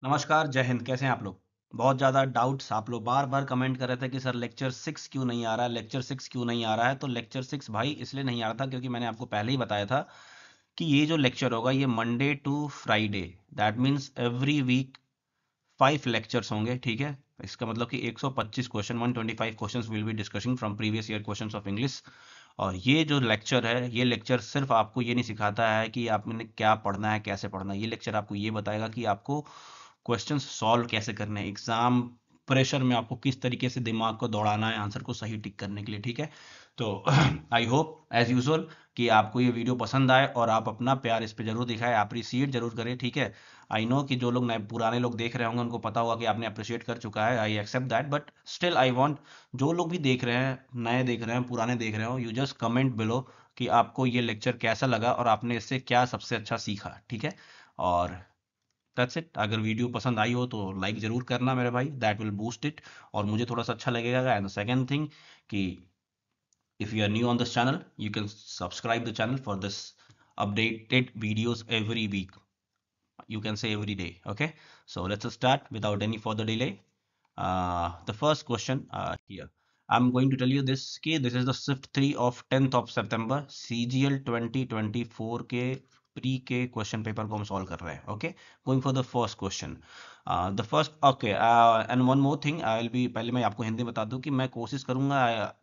नमस्कार, जय हिंद। कैसे हैं आप लोग? बहुत ज़्यादा डाउट्स आप लोग बार बार कमेंट कर रहे थे कि सर लेक्चर 6 क्यों नहीं आ रहा है, लेक्चर 6 क्यों नहीं आ रहा है। तो लेक्चर 6 भाई इसलिए नहीं आ रहा था क्योंकि मैंने आपको पहले ही बताया था कि ये जो लेक्चर होगा ये Monday to Friday, that means every week 5 lectures होंगे। ठीक है, इसका मतलब कि 125 question, 125 questions will be discussing from previous year questions of English. और ये जो लेक्चर है, ये लेक्चर सिर्फ आपको ये नहीं सिखाता है कि आपने क्या पढ़ना है, कैसे पढ़ना है। ये लेक्चर आपको ये बताएगा कि आपको क्वेश्चंस सॉल्व कैसे करने हैं, एग्जाम प्रेशर में आपको किस तरीके से दिमाग को दौड़ाना है आंसर को सही टिक करने के लिए। ठीक है, तो आई होप एज यूजुअल कि आपको ये वीडियो पसंद आए और आप अपना प्यार इस पे जरूर दिखाएं, अप्रिसिएट जरूर करें। ठीक है, आई नो कि जो लोग नए पुराने लोग देख रहे होंगे उनको पता होगा कि आपने अप्रिशिएट कर चुका है, I accept that, but still I want जो लोग भी देख रहे हैं, नए देख रहे हैं, पुराने देख रहे हो, यू जस्ट कमेंट बिलो कि आपको ये लेक्चर कैसा लगा और आपने इससे क्या सबसे अच्छा सीखा। ठीक है, और दैट्स इट। अगर वीडियो पसंद आई हो तो लाइक जरूर करना मेरे भाई, दैट विल बूस्ट इट और मुझे थोड़ा सा अच्छा लगेगा। एंड द सेकंड थिंग कि if you are new on this channel you can subscribe the channel for this updated videos every week, you can say every day. Okay, so let's start without any further delay. The first question here I'm going to tell you this कि this is the shift 3 of 10th of September CGL 2024 के pre के question paper को हम solve कर रहे हैं। Okay, going for the first question. The first okay, and one more thing, I will B, पहले मैं आपको हिंदी बता दूं कि मैं कोशिश करूंगा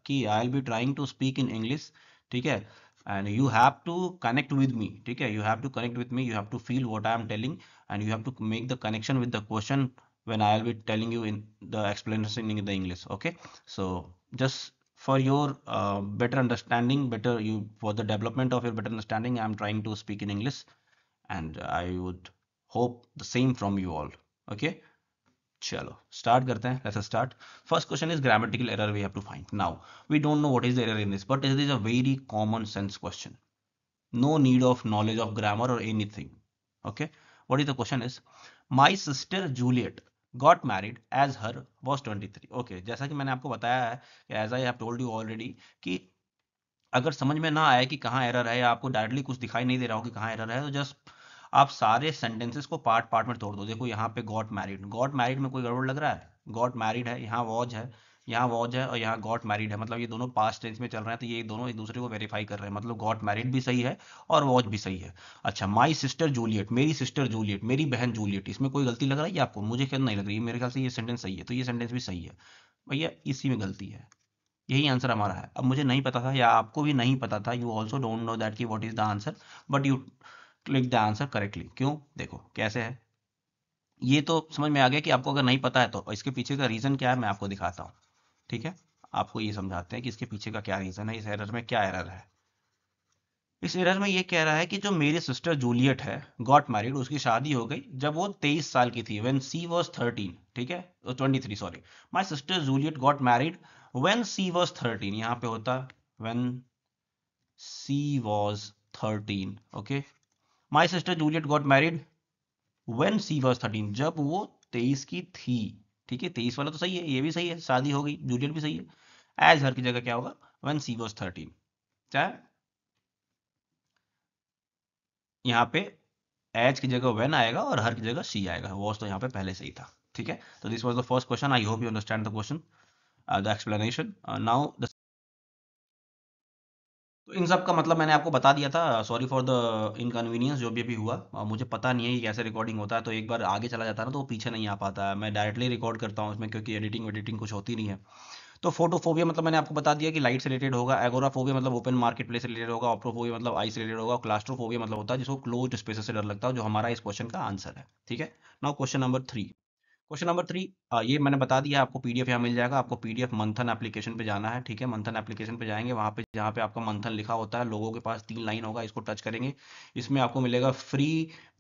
कि I will be trying to speak in English. ठीक है, and you have to connect with me. ठीक है, you have to connect with me, you have to feel what I am telling and you have to make the connection with the question when I'll be telling you in the explanation in the English. Okay, so just for your better understanding, better you, for the development of your better understanding, I'm trying to speak in English and I would hope the same from you all. Okay, चलो start करते हैं, let's start. First question is grammatical error we have to find. Now we don't know what is the error in this, but it is a very common sense question, no need of knowledge of grammar or anything. Okay, what is the question is, my sister Juliet got married as her was 23. Okay, जैसा कि मैंने आपको बताया है कि as I have told you already कि अगर समझ में ना आए कि कहाँ एरर है या आपको डायरेक्टली कुछ दिखाई नहीं दे रहा हो कि कहाँ एरर है, तो जस्ट आप सारे सेंटेंसेस को पार्ट पार्ट में तोड़ दो। देखो यहाँ पे गॉट मैरिड में कोई गड़बड़ लग रहा है? गॉट मैरिड है, यहाँ वॉज है, यहाँ वॉज है और यहाँ गॉट मैरिड है, मतलब ये दोनों पास्ट टेंस में चल रहे हैं, तो ये दोनों एक दूसरे को वेरीफाई कर रहे हैं, मतलब गॉट मैरिड भी सही है और वॉज भी सही है। अच्छा, माई सिस्टर जूलियट, मेरी सिस्टर जूलियट, मेरी बहन जूलियट, इसमें कोई गलती लग रहा है ये आपको? मुझे क्या नहीं लग रही है, मेरे ख्याल से ये सेंटेंस सही है, तो ये सेंटेंस भी सही है। भैया इसी में गलती है, यही आंसर हमारा है। अब मुझे नहीं पता था या आपको भी नहीं पता था, you also don't know that कि what is the answer, but you click the answer correctly. क्यों? देखो कैसे है, ये तो समझ में आ गया कि आपको अगर नहीं पता है तो इसके पीछे का रीजन क्या है मैं आपको दिखाता हूँ। ठीक है, आपको ये समझाते हैं कि इसके पीछे का क्या रीजन है, इस एरर में क्या एरर है। इस एरर में ये कह रहा है कि जो मेरी सिस्टर जूलियट है, गॉट मैरिड, उसकी शादी हो गई जब वो 23 साल की थी, व्हेन सी वाज 13। ठीक है, 23 sorry. My sister Juliet got married when she was 13, यहाँ पे होता when she was 13। Okay, my sister Juliet got married when she was 13, जब वो 23 की थी। ठीक है, 23 वाला तो सही है, ये भी सही है, शादी हो गई, जूलियट भी सही है। एज हर की जगह क्या होगा? When she was 13। चाहे यहाँ पे एज की जगह व्हेन आएगा और हर की जगह सी आएगा, वॉज तो यहाँ पे पहले से ही था। ठीक है, तो this was the first question, I hope you understand the question, the explanation. Now तो इन सब का मतलब मैंने आपको बता दिया था, सॉरी फॉर द इनकन्वीनियंस जो भी अभी हुआ। मुझे पता नहीं है ये कैसे रिकॉर्डिंग होता है, तो एक बार आगे चला जाता है ना तो वो पीछे नहीं आ पाता है। मैं डायरेक्टली रिकॉर्ड करता हूँ इसमें क्योंकि एडिटिंग वेडिटिंग कुछ होती नहीं है। तो फोटोफोबिया मतलब मैंने आपको बता दिया कि लाइट से रिलेटेड होगा, एगोराफोबिया मतलब ओपन मार्केट प्लेस से रिलेटेड होगा, ऑप्ट्रोफोबिया मतलब आई से रिलेटेड होगा, क्लास्ट्रोफोबिया मतलब होता है जिसको क्लोज्ड स्पेसेस से डर लगता है, जो हमारा इस क्वेश्चन का आंसर है। ठीक है, now question number 3। Question number 3, ये मैंने बता दिया, आपको पीडीएफ यहाँ मिल जाएगा, आपको पीडीएफ मंथन एप्लीकेशन पे जाना है। ठीक है, मंथन एप्लीकेशन पे जाएंगे, वहाँ पे जहाँ पे आपका मंथन लिखा होता है, लोगों के पास 3 लाइन होगा, इसको टच करेंगे, इसमें आपको मिलेगा फ्री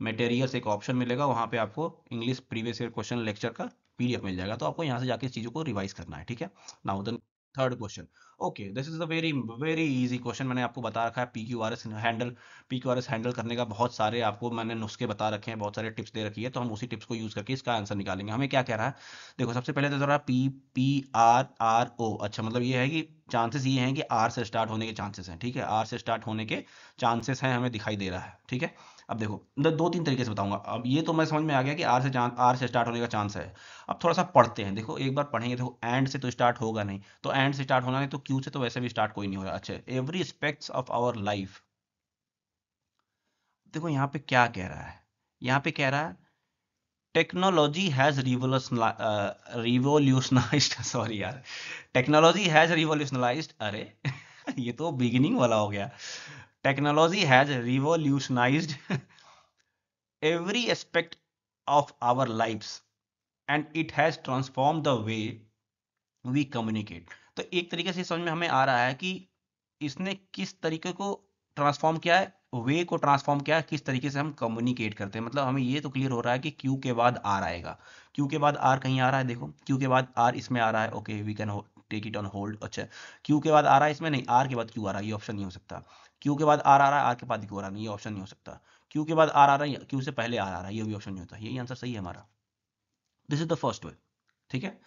मटेरियल्स, एक ऑप्शन मिलेगा, वहाँ पे आपको English previous year question lecture का पीडीएफ मिल जाएगा, तो आपको यहाँ से जाके इस चीज़ों को रिवाइज करना है। ठीक है, now then third question. Okay, this is a very very easy question, मैंने आपको बता रखा है पीक्यूआरएस हैंडल, पीक्यूआरएस हैंडल करने का बहुत सारे आपको मैंने नुस्खे बता रखे हैं, बहुत सारे टिप्स दे रखी है, तो हम उसी टिप्स को यूज करके इसका आंसर निकालेंगे। हमें क्या कह रहा है, देखो सबसे पहले तो जरा P P R R O, अच्छा मतलब ये है कि चांसेस ये हैं कि आर से स्टार्ट होने के चांसेस हैं। ठीक है, आर से स्टार्ट होने के चांसेस हैं, हमें दिखाई दे रहा है। ठीक है, अब देखो दो तीन तरीके से बताऊंगा। अब ये तो मैं समझ में आ गया कि आर से स्टार्ट होने का चांस है। अब थोड़ा सा पढ़ते हैं, देखो एक बार पढ़ेंगे। देखो एंड से तो स्टार्ट होगा नहीं, तो एंड से स्टार्ट होना नहीं, तो क्यू से तो वैसे भी स्टार्ट कोई नहीं हो रहा। अच्छा, every aspects of our life. देखो यहाँ पे क्या कह रहा है, यहाँ पे कह रहा है टेक्नोलॉजी हैज रिवोल्यूशनाइज्ड सॉरी यार, टेक्नोलॉजी हैज रिवोल्यूशनलाइज्ड, अरे ये तो बिगिनिंग वाला हो गया। Technology has revolutionized every aspect of our lives and it has transformed the way we communicate। तो एक तरीके से समझ में हमें आ रहा है कि इसने किस तरीके को ट्रांसफॉर्म किया है, वे को ट्रांसफॉर्म किया है, किस तरीके से हम कम्युनिकेट करते हैं। मतलब हमें ये तो क्लियर हो रहा है कि क्यू के बाद आर आएगा। क्यू के बाद आर कहीं आ रहा है, देखो क्यू के बाद आर इसमें आ रहा है, okay we can take it on hold. अच्छा, क्यू के बाद आ रहा है इसमें, नहीं आर के बाद क्यू आ रहा है, ये ऑप्शन नहीं हो सकता। क्यू के बाद आर आ रहा है, आर के बाद क्यू आ रहा है, ये ऑप्शन नहीं हो सकता। क्यू के बाद आर आ रहा है, क्यू से पहले आर आ रहा है, ये भी ऑप्शन नहीं होता। यही आंसर सही है हमारा, this is the first way. ठीक है,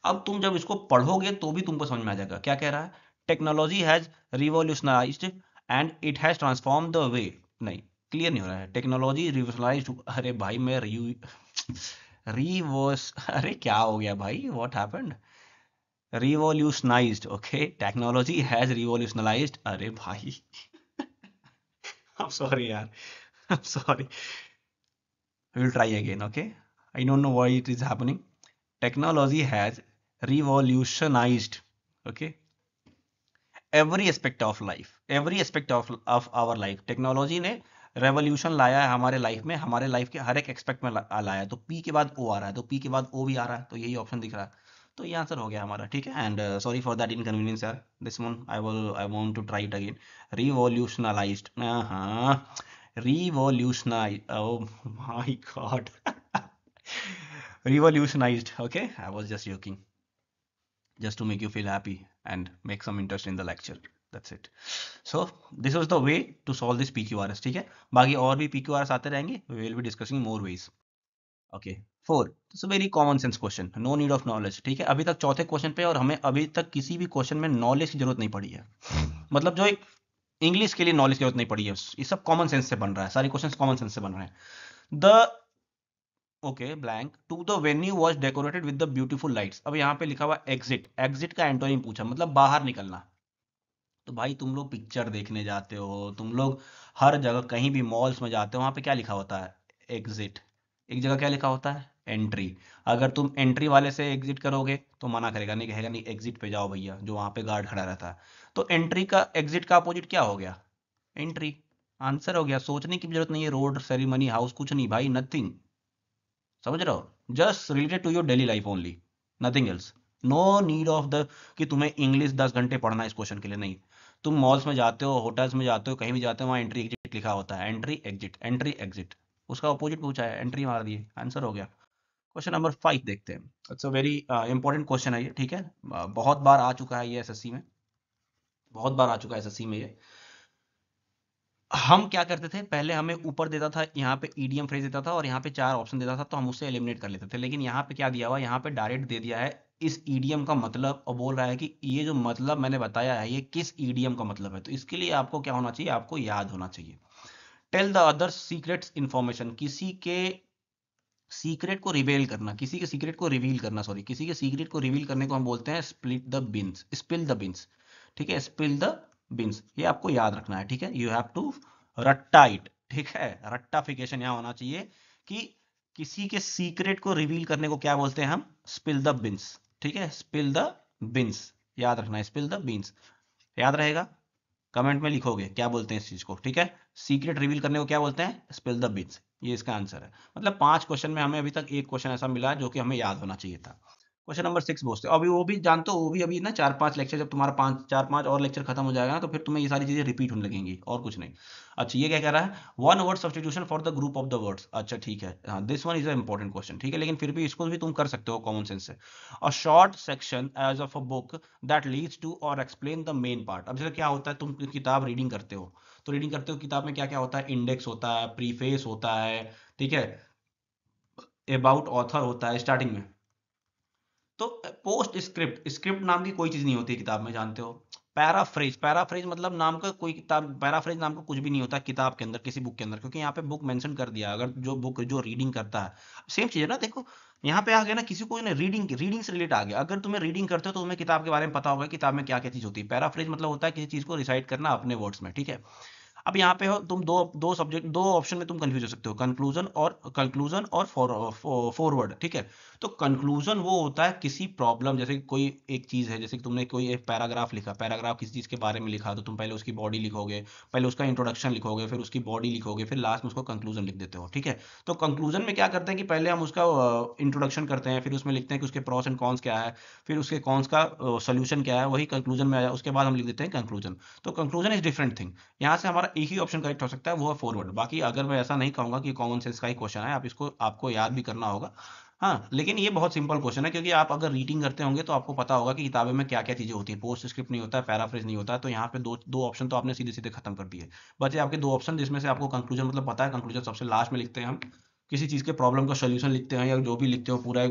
अब तुम जब इसको पढ़ोगे तो भी तुमको समझ में आ जाएगा क्या कह रहा है। Technology has revolutionized and it has transform the way, नहीं क्लियर नहीं हो रहा है। टेक्नोलॉजी रिवॉल्यूशनाइज्ड, अरे भाई मैं रिवॉस अरे क्या हो गया भाई, what happened, revolutionized, okay technology has revolutionalized, अरे भाई आई एम सॉरी यार, I am sorry, we'll try again, okay? I don't know why it is happening. Technology has revolutionized, okay, every aspect of life, every aspect of our life। Technology ने revolution लाया है हमारे life में, हमारे life के हर एक expect में लाया है। तो पी के बाद ओ आ रहा है, तो पी के बाद ओ भी आ रहा है, तो यही ऑप्शन दिख रहा है। तो ये आंसर हो गया हमारा, ठीक है। And sorry for that inconvenience यार, this one I want to try it again. Revolutionalized, हाँ revolutionized, oh my god, revolutionized, okay, I was just joking, just to make you feel happy and make some interest in the lecture, that's it। So this was the way to solve this PQRS, ठीक है। बाकी और भी PQRS आते रहेंगे, we will be discussing more ways, okay। 4, this is a very common sense question, no need of knowledge, ठीक है। अभी तक चौथे क्वेश्चन पे और हमें अभी तक किसी भी क्वेश्चन में नॉलेज की जरूरत नहीं पड़ी है। मतलब जो एक इंग्लिश के लिए नॉलेज की जरूरत नहीं पड़ी है, ये सब कॉमन सेंस से बन रहा है, सारे क्वेश्चंस कॉमन सेंस से बन रहे हैं। The okay blank to the venue was decorated with the beautiful lights. अब यहाँ पे लिखा हुआ एग्जिट, एग्जिट का एंटोनिम पूछा, मतलब बाहर निकलना। तो भाई तुम लोग पिक्चर देखने जाते हो, तुम लोग हर जगह कहीं भी मॉल्स में जाते हो, वहां पे क्या लिखा होता है, एग्जिट। एक जगह क्या लिखा होता है, एंट्री। अगर तुम एंट्री वाले से एग्जिट करोगे तो मना करेगा, नहीं कहेगा नहीं एग्जिट पे जाओ भैया, जो वहां पे गार्ड खड़ा रहता है। तो एंट्री का, एग्जिट का अपोजिट क्या हो गया, एंट्री। आंसर हो गया, सोचने की जरूरत नहीं है, रोड सेरेमनी हाउस कुछ नहीं भाई, नथिंग। समझ रहे हो, just related to your daily life only, nothing else. No need of the कि तुम्हें इंग्लिश 10 घंटे पढ़ना है इस क्वेश्चन के लिए, नहीं। तुम मॉल्स में जाते हो, होटल्स में जाते हो, कहीं भी जाते हो, वहां एंट्री एग्जिट लिखा होता है, एंट्री एग्जिट, एंट्री एग्जिट। उसका अपोजिट पूछा है, एंट्री मार दिए, आंसर हो गया। क्वेश्चन नंबर 5 देखते हैं। It's a very important question है ये, ठीक है। बहुत बार आ चुका है ये एसएससी में, बहुत बार आ चुका है एसएससी में ये। हम क्या करते थे, पहले हमें ऊपर देता था, यहाँ पे ईडीएम फ्रेज देता था और यहाँ पे 4 ऑप्शन देता था, तो हम उससे एलिमिनेट कर लेते थे। लेकिन यहाँ पे क्या दिया हुआ, यहाँ पे डायरेक्ट दे दिया है इस ईडीएम का मतलब, और बोल रहा है कि ये जो मतलब मैंने बताया है ये किस ईडीएम का मतलब है। तो इसके लिए आपको क्या होना चाहिए, आपको याद होना चाहिए। Tell the other secrets information, किसी के सीक्रेट को रिवेल करना, किसी के सीक्रेट को रिवील करना, सॉरी, किसी के सीक्रेट को रिवील करने को हम बोलते हैं split the beans, spill the beans, ठीक है, स्पिल द बिन्स। ये आपको याद रखना है, ठीक है, यू हैव टू रट्टा इट, ठीक है, रट्टाफिकेशन यहाँ होना चाहिए कि किसी के सीक्रेट को रिवील करने को क्या बोलते हैं हम, स्पिल द बिन्स, ठीक है, स्पिल द बिन्स, याद रखना है, स्पिल द बिन्स, याद रहेगा। कमेंट में लिखोगे क्या बोलते हैं इस चीज को, ठीक है। सीक्रेट रिवील करने को क्या बोलते हैं, स्पिल द बीन्स, ये इसका आंसर है। मतलब 5 क्वेश्चन में हमें अभी तक एक क्वेश्चन ऐसा मिला है जो कि हमें याद होना चाहिए था। क्वेश्चन नंबर 6 पूछते हैं, अभी वो भी जानते हो, वो भी अभी ना 4-5 लेक्चर, जब तुम्हारा 4-5 और लेक्चर खत्म हो जाएगा ना, तो फिर तुम्हें ये सारी चीजें रिपीट होने लगेंगी और कुछ नहीं। अच्छा, ये क्या कह रहा है, one word substitution for the group of the words. अच्छा ठीक है, हाँ this one is a important question, ठीक है, लेकिन फिर भी इसको भी तुम कर सकते हो कॉमन सेंस से। A short section as of a book that leads to और एक्सप्लेन द मेन पार्ट। अब जैसे क्या होता है, तुम किताब रीडिंग करते हो, तो रीडिंग करते हो, किताब में क्या क्या होता है, इंडेक्स होता है, प्रीफेस होता है, ठीक है, अबाउट ऑथर होता है स्टार्टिंग में। तो पोस्ट स्क्रिप्ट, स्क्रिप्ट नाम की कोई चीज नहीं होती किताब में, जानते हो। पैराफ्रेज, पैराफ्रेज मतलब नाम का कोई किताब, पैराफ्रेज नाम का कुछ भी नहीं होता किताब के अंदर, किसी बुक के अंदर, क्योंकि यहाँ पे बुक मेंशन कर दिया। अगर जो बुक जो रीडिंग करता है, सेम चीज है ना, देखो यहाँ पे आ गया ना, किसी को ना रीडिंग, रीडिंग से रिलेट आ गया। अगर तुम्हें रीडिंग करते हो तो तुम्हें किताब के बारे में पता होगा, किताब में क्या क्या चीज होती है। पैराफ्रेज मतलब होता है किसी चीज को रिसाइट करना अपने वर्ड्स में, ठीक है। अब यहाँ पे हो तुम दो दो सब्जेक्ट, दो ऑप्शन में तुम कंफ्यूज हो सकते हो, कंक्लूजन और फॉरवर्ड, ठीक है। तो कंक्लूजन वो होता है किसी प्रॉब्लम, जैसे कोई एक चीज है, जैसे कि तुमने कोई एक पैराग्राफ लिखा, पैराग्राफ किसी चीज के बारे में लिखा, तो तुम पहले उसकी बॉडी लिखोगे, पहले उसका इंट्रोडक्शन लिखोगे, फिर उसकी बॉडी लिखोगे, फिर लास्ट में उसको कंक्लूजन लिख देते हो, ठीक है। तो कंक्लूजन में क्या करते हैं कि पहले हम उसका इंट्रोडक्शन करते हैं, फिर उसमें लिखते हैं कि उसके प्रॉस एंड कॉन्स क्या है, फिर उसके कॉन्स का सोल्यूशन क्या है, वही कंक्लूजन में आया, उसके बाद हम लिख देते हैं कंक्लूजन। तो कंक्लूजन इज डिफरेंट थिंग। यहाँ से हमारा एक ही ऑप्शन करेक्ट हो सकता है, वो है फॉरवर्ड। बाकी अगर मैं ऐसा नहीं कहूंगा कि कॉमन सेंस का ही क्वेश्चन है, आप इसको आपको याद भी करना होगा। हाँ, लेकिन ये बहुत सिंपल क्वेश्चन है, क्योंकि आप अगर रीडिंग करते होंगे तो आपको पता होगा कि किताबें में क्या क्या चीजें होती हैं। पोस्ट स्क्रिप्ट नहीं होता है, पैराफ्रेज नहीं होता है, तो यहाँ पे दो दो ऑप्शन तो आपने सीधे सीधे खत्म कर दिए। बचे आपके दो ऑप्शन, जिसमें से आपको कंक्लूजन मतलब पता है, कंक्लूजन सबसे लास्ट में लिखते हैं हम, किसी चीज के प्रॉब्लम का सोल्यूशन लिखते हैं, या जो भी लिखते हो पूरा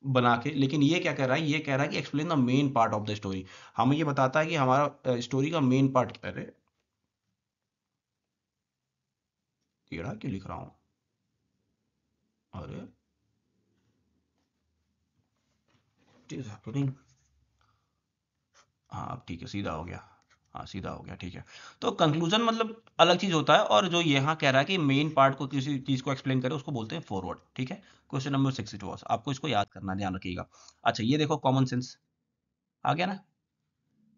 बना के। लेकिन ये क्या कह रहा है, ये कह रहा है कि explain the main part of the story. हमें ये बताता है कि हमारा स्टोरी का मेन पार्ट क्या है। टेढ़ा क्यों लिख रहा हूँ? अरे इट इज हैपनिंग। हाँ अब ठीक है, सीधा हो गया। हाँ सीधा हो गया, ठीक है। तो कंक्लूजन मतलब अलग चीज होता है, और जो यहाँ कह रहा है कि मेन पार्ट को, किसी चीज को एक्सप्लेन करे, उसको बोलते हैं फॉरवर्ड, ठीक है। क्वेश्चन नंबर 6 इट वाज, आपको इसको याद करना, ध्यान रखिएगा। अच्छा ये देखो, कॉमन सेंस आ गया ना,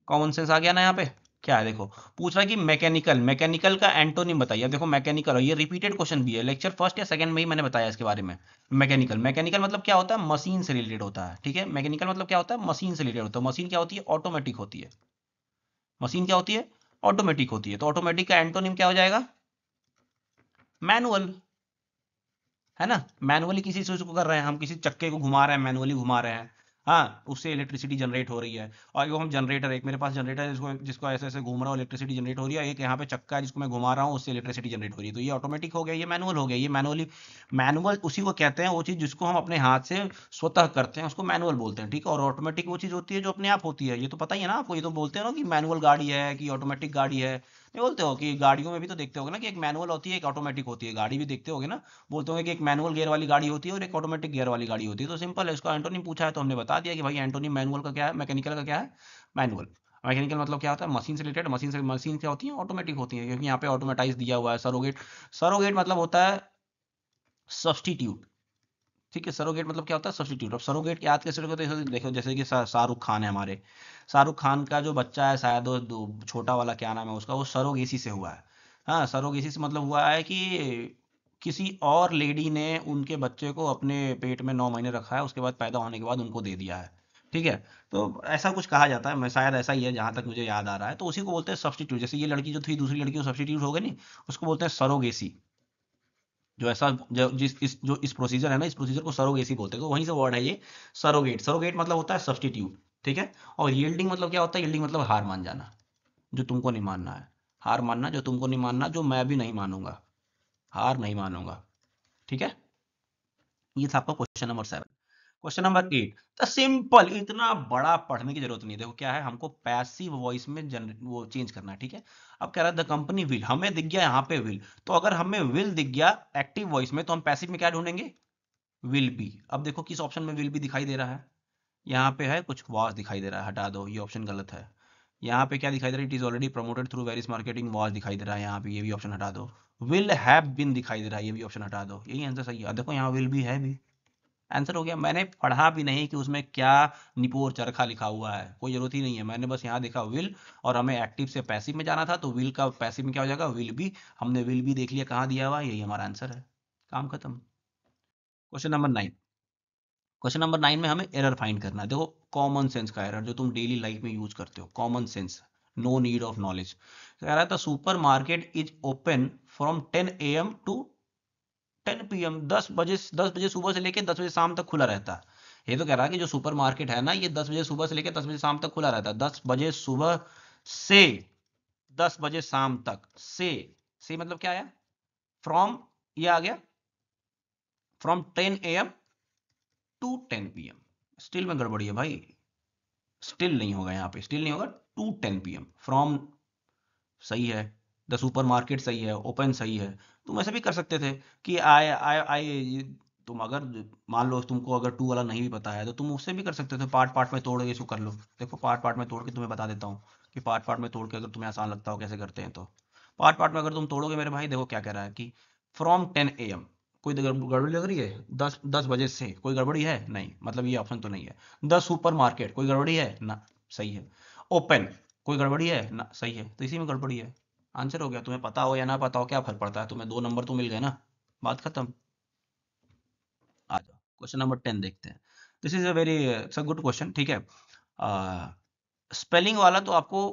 कॉमन सेंस आ गया ना यहाँ पे। क्या है देखो, पूछ रहा है कि मैकेनिकल, मैकेनिकल का एंटोनिम बताइए। अब देखो मैकेनिकल, ये रिपीटेड क्वेश्चन भी है, लेक्चर फर्स्ट या सेकंड में ही मैंने बताया इसके बारे में। मैकेनिकल, मैकेनिकल मतलब क्या होता है, मशीन से रिलेटेड होता है, ठीक है। मैकेनिकल मतलब क्या होता है, मशीन से रिलेटेड होता है। मशीन क्या होती है, ऑटोमेटिक होती है। मशीन क्या होती है, ऑटोमेटिक होती है। तो ऑटोमेटिक का एंटोनिम क्या हो जाएगा, मैनुअल, है ना। मैनुअली किसी चीज को कर रहे हैं हम, किसी चक्के को घुमा रहे हैं, मैनुअली घुमा रहे हैं, हाँ, उससे इलेक्ट्रिसिटी जनरेट हो रही है। और वो हम जनरेटर, एक मेरे पास जनरेटर है जिसको जिसको ऐसे ऐसे घूम रहा हूँ, इलेक्ट्रिसिटी जनरेट हो रही है। एक यहाँ पे चक्का है जिसको मैं घुमा रहा हूँ, उससे इलेक्ट्रिसिटी जनरेट हो रही है। तो ये ऑटोमेटिक हो गया, ये मैनुअल हो गया। ये मैनुअली, मैनुअल उसी को कहते हैं, वो चीज जिसको हम अपने हाथ से स्वतः करते हैं उसको मैनुअल बोलते हैं, ठीक है। और ऑटोमेटिक वो चीज होती है जो अपने आप होती है। ये तो पता ही है ना आपको, ये तो बोलते हैं ना कि मैनुअल गाड़ी है कि ऑटोमेटिक गाड़ी है। नहीं बोलते हो कि गाड़ियों में भी तो देखते होगे ना कि एक मैनुअल होती है, एक ऑटोमेटिक होती है। गाड़ी भी देखते होगे ना, बोलते होंगे कि एक मैनुअल गियर वाली गाड़ी होती है और एक ऑटोमेटिक गियर वाली गाड़ी होती है। तो सिंपल है, इसका एंटोनिम पूछा है तो हमने बता दिया कि भाई एंटोनिम मैनुअल का क्या है, मैकेनिकल का क्या है, मैनुअल। मैकेनिकल मतलब क्या होता है, मशीन से रिलेटेड। मशीन से, मशीन क्या होती है, ऑटोमेटिक होती है, क्योंकि यहाँ पे ऑटोमेटाइज दिया हुआ है। सरोगेट, सरोगेट मतलब होता है सब्सटीट्यूट, ठीक है। सरोगेट मतलब क्या होता है, सब्सटीट्यूट। अब सरोगेट याद कैसे रखोगे, तो देखो जैसे कि शाहरुख खान है हमारे, शाहरुख खान का जो बच्चा है शायद, वो छोटा वाला क्या नाम है उसका, वो सरोगेसी से हुआ है। हाँ, सरोगेसी से मतलब हुआ है कि किसी और लेडी ने उनके बच्चे को अपने पेट में 9 महीने रखा है, उसके बाद पैदा होने के बाद उनको दे दिया है, ठीक है। तो ऐसा कुछ कहा जाता है, मैं शायद ऐसा ही है जहां तक मुझे याद आ रहा है। तो उसी को बोलते हैं सब्सटीट्यूट। जैसे ये लड़की जो थी, दूसरी लड़की को सब्सटीट्यूट हो गई नहीं, उसको बोलते हैं सरोगेसी। जो ऐसा जो इस प्रोसीजर है ना, इस प्रोसीजर को सरोगेसी बोलते हैं। तो वहीं से वर्ड है ये सरोगेट। सरोगेट मतलब होता है सब्स्टिट्यूट, ठीक है। और यील्डिंग मतलब क्या होता है, यील्डिंग मतलब हार मान जाना, जो तुमको नहीं मानना है। हार मानना, जो तुमको नहीं मानना, जो मैं भी नहीं मानूंगा, हार नहीं मानूंगा, ठीक है। ये था आपका क्वेश्चन नंबर 7। क्वेश्चन नंबर 8, तो सिंपल, इतना बड़ा पढ़ने की जरूरत नहीं। देखो क्या है, हमको पैसिव वॉइस में जनरेट वो चेंज करना है, ठीक है। अब कह रहा है द कंपनी विल, हमें दिख गया यहाँ पे विल। तो अगर हमें विल दिख गया एक्टिव वॉइस में, तो हम पैसिव में क्या ढूंढेंगे, विल बी। अब देखो किस ऑप्शन में विल बी दिखाई दे रहा है, यहाँ पे है कुछ वाज दिखाई दे रहा है, हटा दो, ये ऑप्शन गलत है। यहाँ पे क्या दिखाई दे रहा है, it is already promoted through various marketing, was दिखाई दे रहा है यहाँ पे, ये भी ऑप्शन हटा दो। विल हैव बीन दिखाई दे रहा है, ये भी ऑप्शन हटा दो। यही आंसर सही है, देखो यहाँ विल बी है भी, आंसर हो गया। मैंने पढ़ा भी नहीं कि उसमें क्या निपोर चरखा लिखा हुआ है, कोई जरूरत ही नहीं है। मैंने बस यहाँ देखा विल, और हमें एक्टिव से पैसिव में जाना था, तो विल का पैसिव में क्या हो जाएगा, विल बी। हमने विल बी देख लिया कहाँ दिया हुआ है, यही हमारा आंसर है, काम खत्म। क्वेश्चन नंबर 9, क्वेश्चन नंबर 9 में हमें एरर फाइंड करना है। देखो कॉमन सेंस का एरर, जो तुम डेली लाइफ में यूज करते हो, common sense, no need of knowledge. कह रहा था supermarket is open from 10 AM to 10 PM, 10 बजे, 10 बजे सुबह से लेकर 10 बजे शाम तक खुला रहता है। ये तो कह रहा है कि जो सुपर मार्केट है ना, ये 10 बजे सुबह से लेकर 10 बजे शाम तक खुला रहता है। 10 बजे सुबह से 10 बजे शाम तक, से मतलब क्या आया, फ्रॉम, ये आ गया from 10 AM to 10 PM। Still में गड़बड़ी है भाई, स्टिल नहीं होगा, यहाँ पे स्टिल नहीं होगा। टू 10 PM, फ्रॉम सही है, द सुपरमार्केट सही है, ओपन सही है। तुम ऐसे भी कर सकते थे कि आई तुम अगर मान लो तुमको अगर टू वाला नहीं भी पता है तो तुम उससे भी कर सकते थे, पार्ट पार्ट में तोड़ के इसको कर लो। देखो पार्ट पार्ट में तोड़ के तुम्हें बता देता हूँ कि पार्ट पार्ट में तोड़ के अगर तुम्हें आसान लगता हो कैसे करते हैं, तो पार्ट पार्ट में अगर तुम तोड़ोगे मेरे भाई, देखो क्या कह रहा है कि फ्रॉम 10 AM, कोई गड़बड़ी लग रही है? 10 बजे से कोई गड़बड़ी है? नहीं, मतलब ये ऑप्शन तो नहीं है। द सुपर मार्केट, कोई गड़बड़ी है ना? सही है। ओपन, कोई गड़बड़ी है ना? सही है, तो इसी में गड़बड़ी है। आंसर हो गया। तुम्हें पता हो या ना पता हो क्या फर्क पड़ता है, तुम्हें 2 नंबर तो मिल गए ना, बात खत्म। आ जाओ, क्वेश्चन नंबर 10 देखते हैं। This is a very it's a good question, ठीक है। स्पेलिंग वाला तो आपको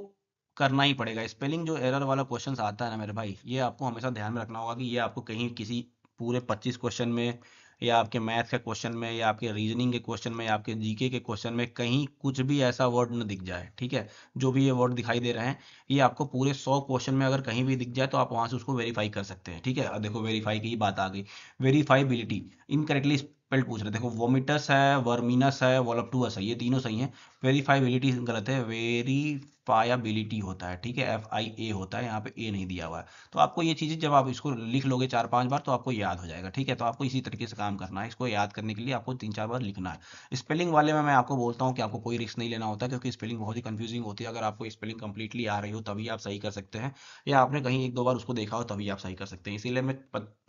करना ही पड़ेगा। स्पेलिंग जो एरर वाला क्वेश्चन आता है ना मेरे भाई, ये आपको हमेशा ध्यान में रखना होगा कि ये आपको कहीं किसी पूरे 25 क्वेश्चन में, या आपके मैथ के क्वेश्चन में, या आपके रीजनिंग के क्वेश्चन में, या आपके जीके के क्वेश्चन में कहीं कुछ भी ऐसा वर्ड न दिख जाए, ठीक है। जो भी ये वर्ड दिखाई दे रहे हैं, ये आपको पूरे 100 क्वेश्चन में अगर कहीं भी दिख जाए तो आप वहां से उसको वेरीफाई कर सकते हैं, ठीक है। अब देखो वेरीफाई की बात आ गई। वेरीफाइबिलिटी, इनकरेक्टली स्पेल्ड पूछ रहे हैं। देखो वोमिटस है, वर्मिनस है, वोलप्टुअस है, ये तीनों सही है। वेरीफाइबिलिटी गलत है, वेरीफायाबिलिटी होता है, ठीक है। FIA होता है, यहाँ पे ए नहीं दिया हुआ है। तो आपको ये चीजें जब आप इसको लिख लोगे 4-5 बार तो आपको याद हो जाएगा, ठीक है। तो आपको इसी तरीके से काम करना है, इसको याद करने के लिए आपको 3-4 बार लिखना है। स्पेलिंग वाले में मैं आपको बोलता हूँ कि आपको कोई रिस्क नहीं लेना होता, क्योंकि स्पेलिंग बहुत ही कंफ्यूजिंग होती है। अगर आपको स्पेलिंग कंप्लीटली आ रही हो तभी आप सही कर सकते हैं, या आपने कहीं 1-2 बार उसको देखा हो तभी आप सही कर सकते हैं। इसीलिए मैं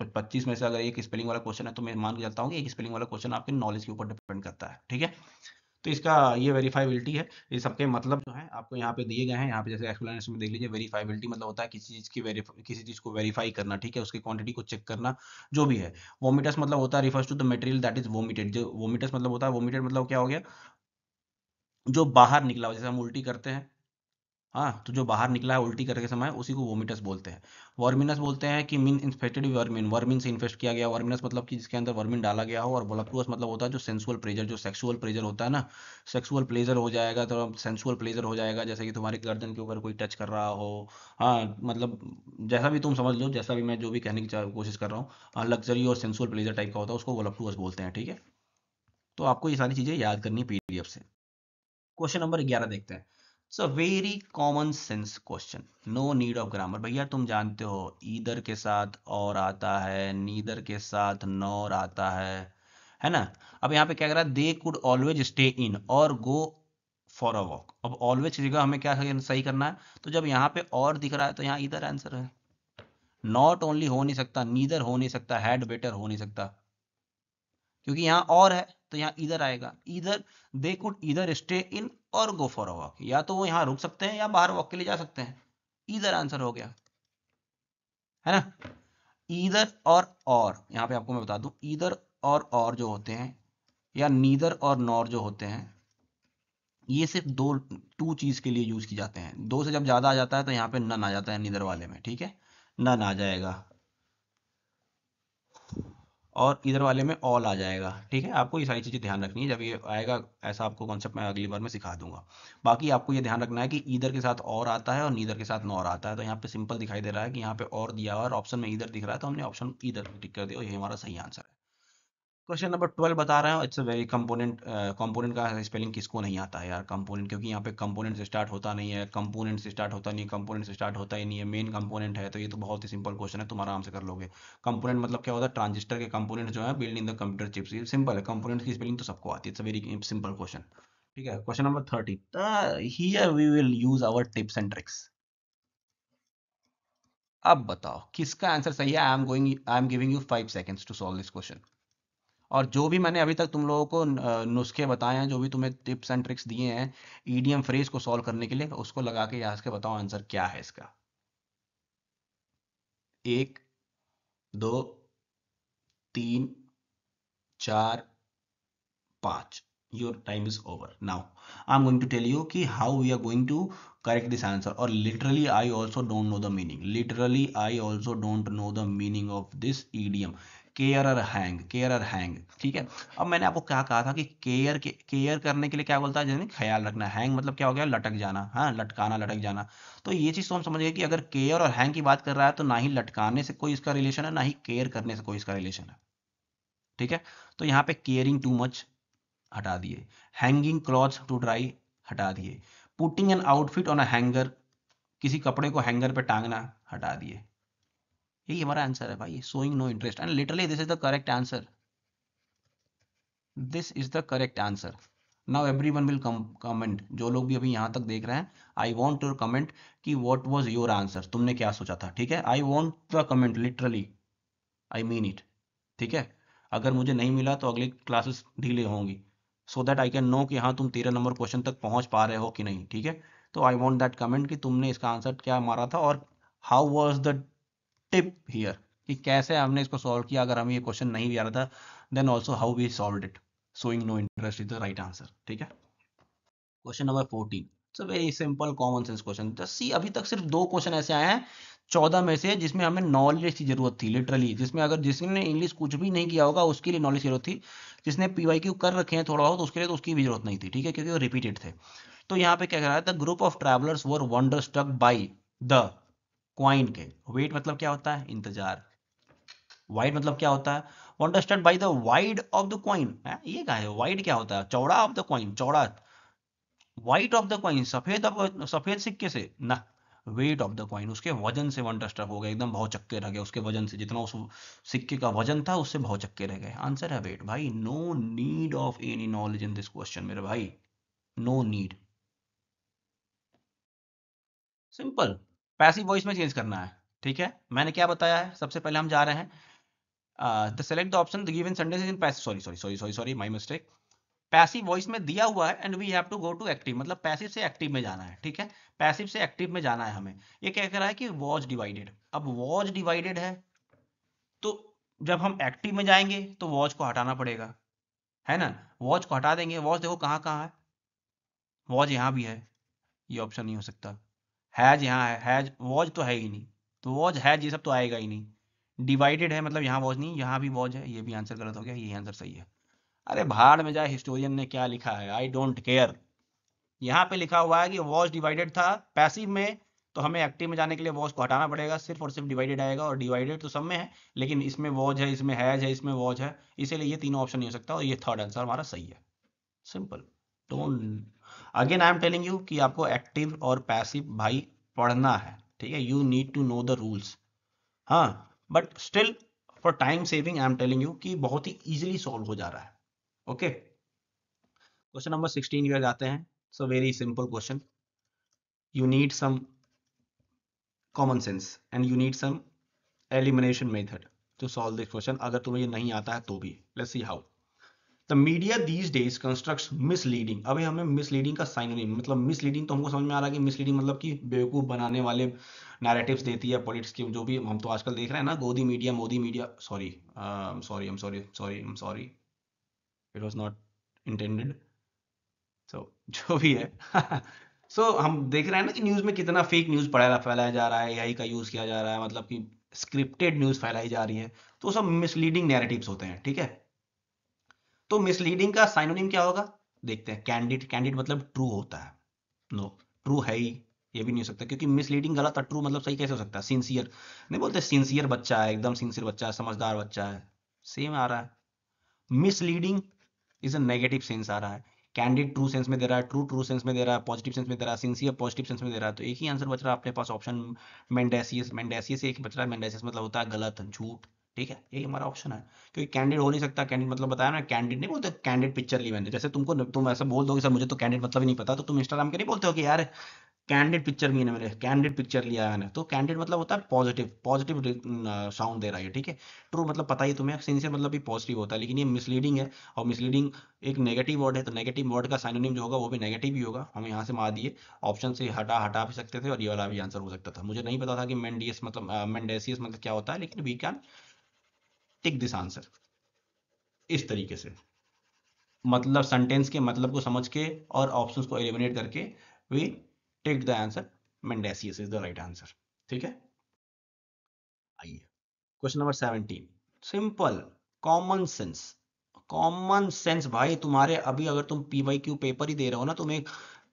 25 में से अगर एक स्पेलिंग वाला क्वेश्चन है तो मैं मान के चलता हूँ कि एक स्पेलिंग वाला क्वेश्चन आपके नॉलेज के ऊपर डिपेंड करता है, ठीक है। तो इसका ये वेरीफाइबिलिटी है। ये सबके मतलब जो है आपको यहाँ पे दिए गए हैं। यहाँ पे जैसे एक्सप्लेनेशन में देख लीजिए, वेरीफाइबिलिटी मतलब होता है किसी चीज को वेरीफाई करना, ठीक है, उसकी क्वांटिटी को चेक करना, जो भी है। वोमिटस मतलब होता है refers to the material that is vomited. जो वोमिटस मतलब होता है, वोमिटेड मतलब क्या हो गया, जो बाहर निकला हो, जैसे हम उल्टी करते हैं, हाँ, तो जो बाहर निकला है उल्टी करके समय, उसी को वोमिटस बोलते हैं। वर्मिनस बोलते हैं कि मीन इन्फेक्टेड वर्मिन, वर्मिन से इन्फेक्ट किया गया। वर्मिनस मतलब कि जिसके अंदर वर्मिन डाला गया हो। और वोलप्टुअस मतलब होता है जो सेंसुअल प्लेजर, जो सेक्सुअल प्लेजर होता है ना, सेक्सुअल प्लेजर हो जाएगा तो सेंसुअल प्लेजर हो जाएगा, जैसे कि तुम्हारे गर्दन के ऊपर कोई टच कर रहा हो। हाँ, मतलब जैसा भी तुम समझ लो, जैसा भी मैं जो भी कहने की कोशिश कर रहा हूँ, लग्जरी और सेंसुअल प्लेजर टाइप का होता है, उसको वोलप्टुअस बोलते हैं, ठीक है। तो आपको ये सारी चीजें याद करनी PDF से। क्वेश्चन नंबर 11 देखते हैं। So very common sense question, no need of grammar. भैया तुम जानते हो ईदर के साथ और आता है, नीदर के साथ नॉर आता है ना। अब यहाँ पे क्या कह रहा है, they could always stay in और गो फॉर अ वॉक। अब ऑलवेज की जगह हमें क्या सही करना है, तो जब यहाँ पे और दिख रहा है तो यहाँ इधर आंसर है। नॉट ओनली हो नहीं सकता, नीदर हो नहीं सकता, हैड बेटर हो नहीं सकता, क्योंकि यहाँ और है तो यहाँ इधर आएगा। इधर दे कुड इधर स्टे इन और गो फॉर अ वॉक, या तो वो यहाँ रुक सकते हैं या बाहर वॉक के लिए जा सकते हैं। इधर आंसर हो गया, है ना। इधर और यहाँ पे आपको मैं बता दूं, इधर और जो होते हैं, या नीदर और नॉर जो होते हैं, ये सिर्फ टू चीज के लिए यूज की जाते हैं। दो से जब ज्यादा आ जाता है तो यहाँ पे नन आ जाता है नीदर वाले में, ठीक है, नन आ जाएगा। और इधर वाले में ऑल आ जाएगा, ठीक है। आपको ये सारी चीजें ध्यान रखनी है, जब ये आएगा ऐसा आपको कॉन्सेप्ट मैं अगली बार में सिखा दूंगा। बाकी आपको ये ध्यान रखना है कि ईदर के साथ और आता है और नीदर के साथ नॉर आता है। तो यहाँ पे सिंपल दिखाई दे रहा है कि यहाँ पे और दिया हुआ है और ऑप्शन में ईदर दिख रहा है, तो हमने ऑप्शन ईदर टिक कर दिया और ये हमारा सही आंसर है। क्वेश्चन नंबर 12 बता रहा हूँ। It's a very component. Component का स्पेलिंग किसको नहीं आता है यार, कंपोनेंट, क्योंकि यहाँ पे कंपोनेंट से स्टार्ट होता नहीं है, कंपोनेंट से स्टार्ट होता नहीं है, कंपोनेंट से स्टार्ट होता ही नहीं है, मेन कंपोनेंट है। तो ये तो बहुत ही सिंपल क्वेश्चन है, तुम आराम से कर लोगे। कंपोनेंट मतलब क्या होता है, ट्रांजिस्टर के कंपोनेंट जो है build in the computer chips. ये सिंपल है, कंपोनेंट की स्पेलिंग तो सबको आती है। It's a very simple question, ठीक है। Question number 13, here we will use our tips and tricks. अब बताओ किसका आंसर सही है। I am giving you 5 seconds to solve this question. और जो भी मैंने अभी तक तुम लोगों को नुस्खे बताए हैं, जो भी तुम्हें टिप्स एंड ट्रिक्स दिए हैं ईडीएम फ्रेज को सॉल्व करने के लिए, उसको लगा के यहाँ के बताओ आंसर क्या है इसका। 1, 2, 3, 4, 5। Your time is over now. I am going to tell you कि how we are going to correct this answer. और literally I also don't know the meaning, literally I also don't know the meaning of this idiom, care और hang, care और hang, ठीक है। अब मैंने आपको क्या कहा था कि केयर करने के लिए क्या बोलता है, जैसे ख्याल रखना। हैंग मतलब क्या हो गया, लटक जाना, हाँ, लटकाना, लटक जाना। तो ये चीज तो हम समझ गए कि अगर केयर और हैंग की बात कर रहा है तो ना ही लटकाने से कोई इसका रिलेशन है, ना ही केयर करने से कोई इसका रिलेशन है, ठीक है। तो यहाँ पे केयरिंग टू मच हटा दिए। हैंगिंग क्लॉथ्स टू ड्राई, हटा दिए। Putting an outfit on a hanger, किसी कपड़े को हैंगर पे टांगना, हटा दिए। यही हमारा आंसर है भाई, showing no interest, and literally this is the correct answer, this is the correct answer. Now everyone will comment, जो लोग भी अभी यहाँ तक देख रहे हैं, आई वांट योर कमेंट कि व्हाट वाज योर आंसर, तुमने क्या सोचा था, ठीक है। I want the comment literally, I mean it, ठीक है। अगर मुझे नहीं मिला तो अगली क्लासेस डिले होंगी, so that I can know कि हाँ तुम 13 नंबर क्वेश्चन तक पहुंच पा रहे हो कि नहीं, ठीक है। तो आई वांट दैट कमेंट कि तुमने इसका आंसर क्या मारा था, और how was the tip here, कि कैसे हमने इसको सॉल्व किया। अगर हमें ये क्वेश्चन नहीं भी आ रहा था, then also how we solve it. Showing no interest is the right answer, ठीक है। Question number 14, it's very simple common sense question. Just see, अभी तक सिर्फ 2 क्वेश्चन ऐसे आए हैं 14 में से जिसमें हमें नॉलेज की जरूरत थी लिटरली, जिसमें अगर जिसने इंग्लिश कुछ भी नहीं किया होगा उसके लिए नॉलेज की जरूरत थी। जिसने पीवाईक्यू कर रखे हैं थोड़ा बहुत उसके लिए तो उसकी भी जरूरत नहीं थी, ठीक है, क्योंकि वो रिपीटेड थे। तो यहाँ पे क्या कह रहा है, the group of travellers were wonderstruck by the coin के, वेट मतलब क्या होता है, इंतजार, वाइड मतलब क्या होता है, wonderstruck by the wide of the coin, ये क्या है, वाइड क्या होता है, चौड़ा ऑफ द क्वाइन, चौड़ा, वाइट ऑफ द कॉइन, सफेद, सफेद सिक्के से ना, वेट ऑफ द कॉइन, उसके वजन से वन डस्टअप हो गए, एकदम भौचक्के रह गए, उसके वजन से, जितना उस सिक्के का वजन था उससे भौचक्के रह गए। आंसर है वेट भाई, no need of any knowledge in this question मेरे भाई, no need, simple. Passive voice में चेंज करना है, ठीक है। मैंने क्या बताया है, सबसे पहले हम जा रहे हैं the select the option the given sentence in passive, sorry sorry sorry sorry sorry my mistake, passive voice में दिया हुआ है and we have to go to active, मतलब पैसिव से एक्टिव में जाना है, ठीक है। पैसिव से एक्टिव में जाना है हमें। ये क्या कह रहा है कि वॉज डिवाइडेड, अब वॉज डिवाइडेड है तो जब हम एक्टिव में जाएंगे तो वॉज को हटाना पड़ेगा, है ना। वॉज को हटा देंगे, वॉज देखो कहाँ कहाँ है, वॉज यहाँ भी है, ये ऑप्शन नहीं हो सकता। हैज यहाँ है, हैज, वॉज तो है ही नहीं, तो वॉज हैज ये सब तो आएगा ही नहीं। डिवाइडेड है मतलब यहाँ वॉज नहीं, यहाँ भी वॉज है, ये भी आंसर गलत हो गया, ये आंसर सही है। अरे भाड़ में जाए हिस्टोरियन ने क्या लिखा है, आई डोंट केयर। यहाँ पे लिखा हुआ है कि वॉज डिवाइडेड था पैसिव में, तो हमें एक्टिव में जाने के लिए वॉज को हटाना पड़ेगा, सिर्फ और सिर्फ डिवाइडेड आएगा, और डिवाइडेड तो सब में है, लेकिन इसमें वॉज है, इसमें हैज है, इसमें वॉज है, इसीलिए ये तीनों ऑप्शन नहीं हो सकता, और ये थर्ड आंसर हमारा सही है, simple. Don't, again I am telling you कि आपको एक्टिव और पैसिव भाई पढ़ना है, ठीक है, you need to know the rules. हाँ, but still for time saving I am telling you कि बहुत ही इजीली सॉल्व हो जा रहा है, ओके। क्वेश्चन नंबर 16 की जाते हैं। So very simple question, you need some common sense and you need some elimination method to solve this question, अगर तुम्हें ये नहीं आता है तो भी। let's see how the media these days constructs misleading, अभी हमें misleading का synonym, मतलब misleading तो हमको समझ में आ रहा है कि misleading मतलब कि बेवकूफ बनाने वाले नैरेटिव्स देती है पॉलिटिक्स की, जो भी हम तो आजकल देख रहे हैं ना, गोदी media, Modi media, sorry sorry I'm sorry sorry I'm sorry, it was not intended, so जो भी है सो हम देख रहे हैं ना कि न्यूज में कितना फेक न्यूज फैलाया जा रहा है, एआई का यूज किया जा रहा है, मतलब कि स्क्रिप्टेड न्यूज फैलाई जा रही है, तो सब मिसलीडिंग नैरेटिव्स होते हैं, ठीक है। तो मिसलीडिंग का साइनोनिम क्या होगा, देखते हैं। कैंडिड, कैंडिड मतलब ट्रू होता है, नो, ट्रू है ही, ये भी नहीं हो सकता, क्योंकि मिसलीडिंग गलत है, ट्रू मतलब सही कैसे हो सकता है। सिंसियर नहीं बोलते, सिंसियर बच्चा है, एकदम सिंसियर बच्चा है, समझदार बच्चा है, सेम आ रहा है। Misleading is a negative sense आ रहा है, कैंडिड ट्रू सेंस में दे रहा है, ट्रू ट्रू सेंस में दे रहा है, पॉजिटिव सेंस में दे रहा है, सिंसियर पॉजिटिव सेंस में दे रहा है, तो एक ही आंसर बच रहा है अपने पास, ऑप्शन मेंडेसियस, मेंडेसियस एक बच रहा है, मेंडेसियस मतलब होता है गलत, झूठ, ठीक है, यही हमारा ऑप्शन है। क्योंकि कैंडिड हो नहीं सकता, कैंडिड मतलब बताया ना, कैंडिड नहीं बोलते, कैंडिड पिक्चर ली मैंने, जैसे तुमको, तुम ऐसा बोल दोगे सर मुझे तो कैंडिड मतलब ही नहीं पता, तो तुम इंस्टाग्राम के नहीं बोलते हो कि यार कैंडिड पिक्चर भी मैंने, कैंडिड पिक्चर लिया है मैंने, तो कैंडिड मतलब होता है पॉजिटिव, पॉजिटिव साउंड दे रहा है, ठीक है। ट्रू मतलब पता ही तुम्हें, सिंसियर मतलब भी पॉजिटिव होता है, लेकिन ये मिसलीडिंग है, और मिसलीडिंग एक नेगेटिव वर्ड है, तो नेगेटिव वर्ड का साइनोनिम जो होगा वो भी नेगेटिव ही होगा। हम यहाँ से मार दिए, ऑप्शन से हटा भी सकते थे, और ये वाला भी आंसर हो सकता था। मुझे नहीं पता था कि मेंडियस मतलब मेंडेसियस मतलब क्या होता है, लेकिन we can tick this answer इस तरीके से, मतलब सेंटेंस के मतलब को समझ के और ऑप्शंस को एलिमिनेट करके we take the answer, mendacious is the right answer, ठीक है। आइए question number 17, simple, common sense, common sense भाई। तुम्हारे अभी अगर तुम पीवाईक्यू पेपर ही दे रहे हो ना, तुम एक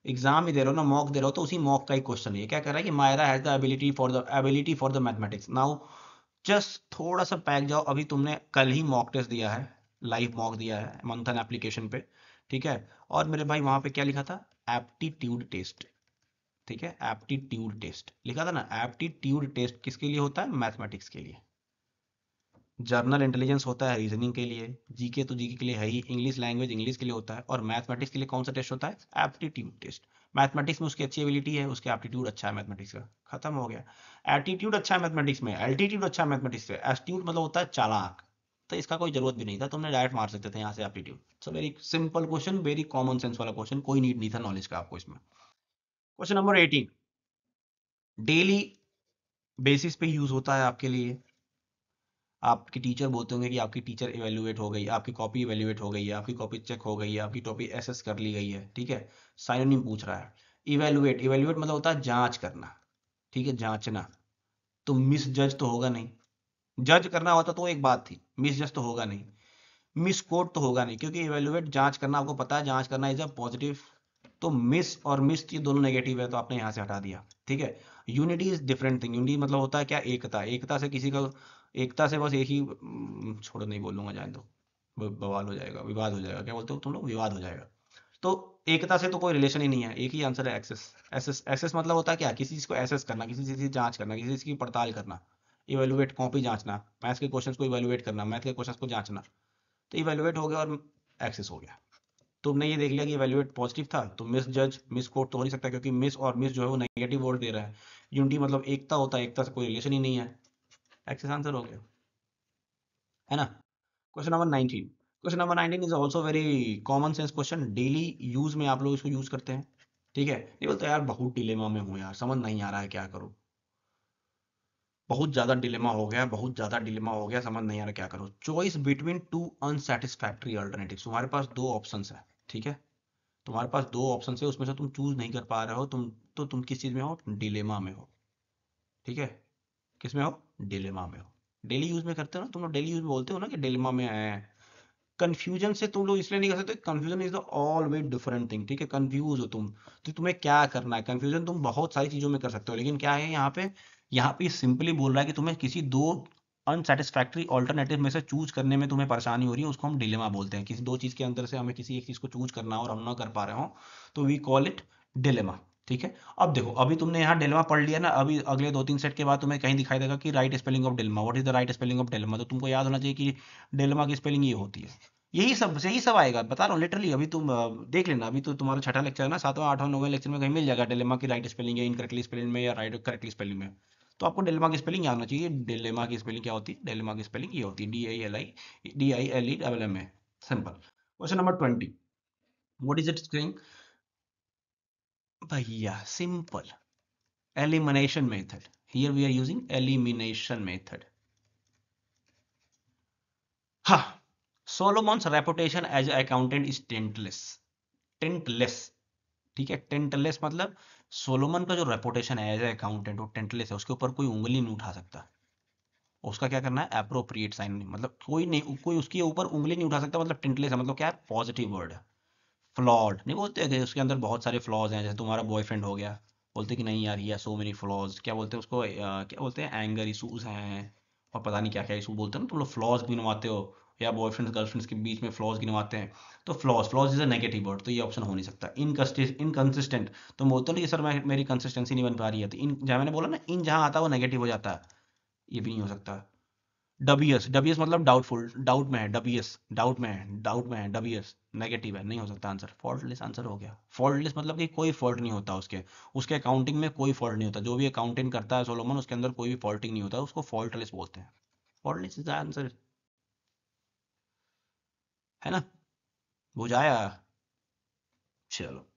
एग्जाम ही दे रहे हो ना, मॉक दे रहे हो, तो उसी मॉक का ही क्वेश्चन है। क्या कह रहा है कि Myra has the ability for the mathematics. Now just थोड़ा सा पैक जाओ, अभी तुमने कल ही मॉक टेस्ट दिया है, लाइव मॉक दिया है मंथन एप्लीकेशन पे, ठीक है। और मेरे भाई वहां पे क्या लिखा था, एप्टीट्यूड टेस्ट, ठीक है, एप्टीट्यूड टेस्ट लिखा था ना। एप्टीट्यूड टेस्ट किसके लिए होता है? मैथमेटिक्स के लिए। जर्नल इंटेलिजेंस होता है रीजनिंग के लिए, जीके तो जीके के लिए है ही, इंग्लिश लैंग्वेज इंग्लिश के लिए होता है, और मैथमेटिक्स के लिए कौन सा टेस्ट होता है? Aptitude test. मैथमेटिक्स में उसकी अच्छी एबिलिटी है, उसके एप्टीट्यूड अच्छा है मैथमेटिक्स का, खत्म हो गया। एटीट्यूड अच्छा है मैथमेटिक्स में, एल्टीट्यूड अच्छा है मैथमेटिक्स से, एस्ट्यूट मतलब होता है चालाक, तो इसका कोई जरूरत भी नहीं था, तुमने डायरेक्ट मार सकते थे यहाँ से aptitude. So very simple question, very common sense वाला क्वेश्चन, कोई नीड नहीं था नॉलेज का आपको इसमें। क्वेश्चन नंबर 18, डेली बेसिस पे यूज होता है आपके लिए। आपके टीचर बोलते होंगे कि आपकी टीचर इवेल्युएट हो गई, आपकी कॉपी इवेल्युएट हो गई है, आपकी कॉपी चेक हो गई है, आपकी कॉपी एसेस कर ली गई है, ठीक है। साइनोनिम पूछ रहा है। इवेल्युएट, इवेल्युएट मतलब होता है जांच करना, ठीक है, जांचना। तो मिस जज तो होगा नहीं, जज करना होता तो एक बात थी, मिस जज तो होगा नहीं, मिस कोट तो होगा नहीं, क्योंकि इवेल्युएट जांच करना आपको पता है, जांच करना इज अ पॉजिटिव। तो मिस और मिस ये दोनों नेगेटिव है, तो आपने यहां से हटा दिया, ठीक है। Unity is different thing, unity मतलब होता है क्या? एकता, एकता से किसी का, एकता से बस एक ही छोड़ो नहीं बोलूंगा, जाने दो, बवाल हो जाएगा, विवाद हो जाएगा, क्या बोलते हो तुम लोग, विवाद हो जाएगा। तो एकता से तो कोई रिलेशन ही नहीं है, एक ही आंसर है एक्सेस। एसेस, एसेस मतलब होता है क्या? किसी चीज को एसेस करना, किसी चीज की जांच करना, किसी चीज की पड़ताल करना। इवेलुएट कॉपी जांचना, मैथ्स के क्वेश्चंस को इवेलुएट करना, मैथ के क्वेश्चंस को जांचना। तो इवेलुएट हो गया और एक्सेस हो गया। तुमने ये देख लिया कि इवेलुएट पॉजिटिव था, तो मिस जज मिस कोट तो हो नहीं सकता, क्योंकि मिस और मिस जो है वो नेगेटिव वर्ड दे रहा है। यूनिटी मतलब एकता होता है, एकता से कोई रिलेशन ही नहीं है, एक्सेस आंसर हो गया, है ना। Question number 19, question number 19 is also very common sense question, daily use में आप लोग इसको यूज करते हैं, ठीक है। नहीं बोलते यार बहुत डिलेमा में हूँ यार, समझ नहीं आ रहा है क्या करूँ, बहुत ज्यादा डिलेमा हो गया, बहुत ज्यादा डिलेमा हो गया, समझ नहीं आ रहा क्या करूँ। चॉइस बिटवीन टू अनसेटिस्फैक्टरी अल्टरनेटिव्स, तुम्हारे पास दो ऑप्शंस है, ठीक है। तुम्हारे पास दो ऑप्शन है, उसमें से तुम चूज नहीं कर पा रहे हो, तुम तो तुम किस चीज में हो? डिलेमा में हो, ठीक है। किस में हो? डिलेमा में हो। डेली यूज में करते हो ना तुम लोग, डेली यूज में बोलते हो ना कि डिलेमा में है। कंफ्यूजन से तुम लोग इसलिए नहीं कर सकते, confusion is the always different thing, ठीक है। कंफ्यूज हो तुम, तो तुम्हें क्या करना है? कंफ्यूजन तुम बहुत सारी चीजों में कर सकते हो, लेकिन क्या है यहाँ पे, यहाँ पे सिंपली बोल रहा है कि तुम्हें किसी दो अनसेटिस्फैक्टरी ऑल्टरनेटिव में से चूज करने में तुम्हें परेशानी हो रही है, उसको हम डिलेमा बोलते हैं। किसी दो चीज के अंदर से हमें किसी एक चीज को चूज करना हो और हम ना कर पा रहे हो, तो वी कॉल इट डिलेमा, ठीक है। अब देखो, अभी तुमने यहाँ डिलेमा पढ़ लिया ना, अभी अगले दो तीन सेट के बाद तुम्हें कहीं दिखाई देगा कि right spelling of dilemma, what is the right spelling of dilemma, तो तुमको याद होना चाहिए कि डिलेमा की स्पेलिंग ये होती है। यही सब आएगा, बता रहा हूँ लिटरली। अभी तुम देख लेना, अभी तो तुम्हारा छठा लेक्चर है ना, सातवां आठवां नौवें लेक्चर में कहीं मिल जाएगा डिलेमा की राइट स्पेलिंग या इनकरेक्टली स्पेलिंग में या राइट करेक्टली स्पेलिंग में। तो आपको डिलेमा की स्पेलिंग याद होना चाहिए। डिलेमा की स्पेलिंग क्या होती है? डिलेमा की स्पेलिंग ये होती है, DILE simple. Question number 20, what is it saying? भैया simple, elimination method, here we are using elimination method. हाँ, Solomon's reputation as accountant is taintless, taintless, ठीक है। टेंटलेस मतलब सोलोमन का जो रेपुटेशन है एज अकाउंटेंट वो टेंटलेस है, उसके ऊपर कोई उंगली नहीं उठा सकता। उसका क्या करना है? अप्रोप्रिएट साइन, मतलब कोई नहीं, कोई उसके ऊपर उंगली नहीं उठा सकता, मतलब टेंटलेस है, मतलब क्या है? पॉजिटिव वर्ड है। फ्लॉड नहीं बोलते कि उसके अंदर बहुत सारे फ्लॉज हैं, जैसे तुम्हारा बॉयफ्रेंड हो गया, बोलते कि नहीं यार ही सो मेनी फ्लॉज, क्या बोलते हैं उसको, क्या बोलते हैं, एंगर इशूज हैं, और पता नहीं क्या क्या इशू बोलते हैं ना, तुम लोग फ्लॉज गिनवाते हो, या बॉयफ्रेंड्स गर्लफ्रेंड्स के बीच में फ्लॉज गिनवाते हैं। तो flaws, flaws is a negative word, तो ये ऑप्शन हो नहीं सकता। इनकंसिस्टेंट, तुम बोलते हो ना कि सर मैं मेरी कंसिस्टेंसी नहीं बन पा रही है, तो इन जहाँ मैंने बोला ना, इन जहाँ आता है वो नेगेटिव हो जाता है, ये भी नहीं हो सकता। डबियस, डबियस मतलब डाउटफुल, डाउट में है, डबियस डाउट में है, डाउट में है, डबियस नेगेटिव है, नहीं हो सकता आंसर। फॉल्टलेस आंसर हो गया। फॉल्टलेस मतलब कि कोई फॉल्ट नहीं होता उसके, उसके अकाउंटिंग में कोई फॉल्ट नहीं होता, जो भी अकाउंटिंग करता है सोलोमन उसके अंदर कोई भी फॉल्टिंग नहीं होता, उसको फॉल्टलेस बोलते हैं। फॉल्टलेस इज आंसर, है ना, बुझाया। चलो,